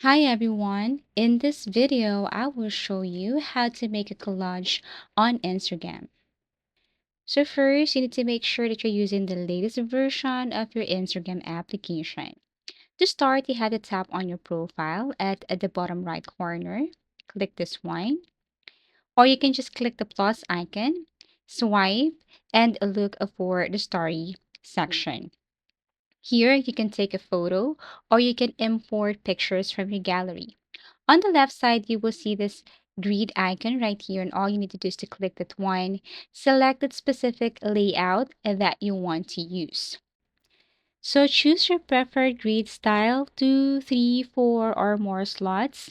Hi everyone! In this video, I will show you how to make a collage on Instagram. So first, you need to make sure that you're using the latest version of your Instagram application. To start, you have to tap on your profile at the bottom right corner. Click this one. Or you can just click the plus icon, swipe, and look for the story section. Here, you can take a photo or you can import pictures from your gallery. On the left side, you will see this grid icon right here, and all you need to do is to click that one, select the specific layout that you want to use. So choose your preferred grid style, 2, 3, 4, or more slots.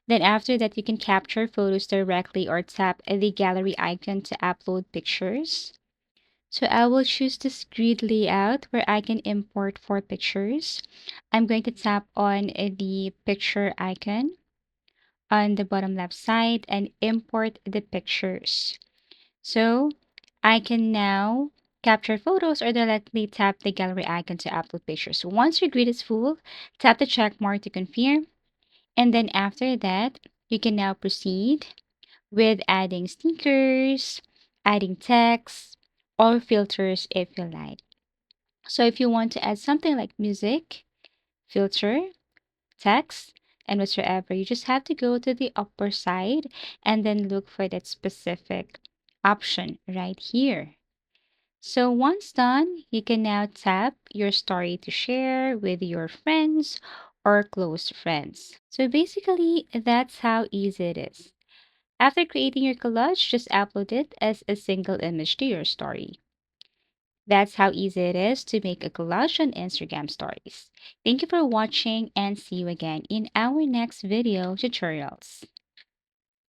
Then after that, you can capture photos directly or tap the gallery icon to upload pictures. So I will choose this grid layout where I can import 4 pictures. I'm going to tap on the picture icon on the bottom left side and import the pictures. So I can now capture photos or directly tap the gallery icon to upload pictures. Once your grid is full, tap the check mark to confirm. And then after that, you can now proceed with adding stickers, adding text, or filters if you like. So if you want to add something like music, filter, text, and whatsoever, you just have to go to the upper side and then look for that specific option right here. So once done, you can now tap your story to share with your friends or close friends. So basically, that's how easy it is. After creating your collage, just upload it as a single image to your story. That's how easy it is to make a collage on Instagram stories. Thank you for watching and see you again in our next video tutorials.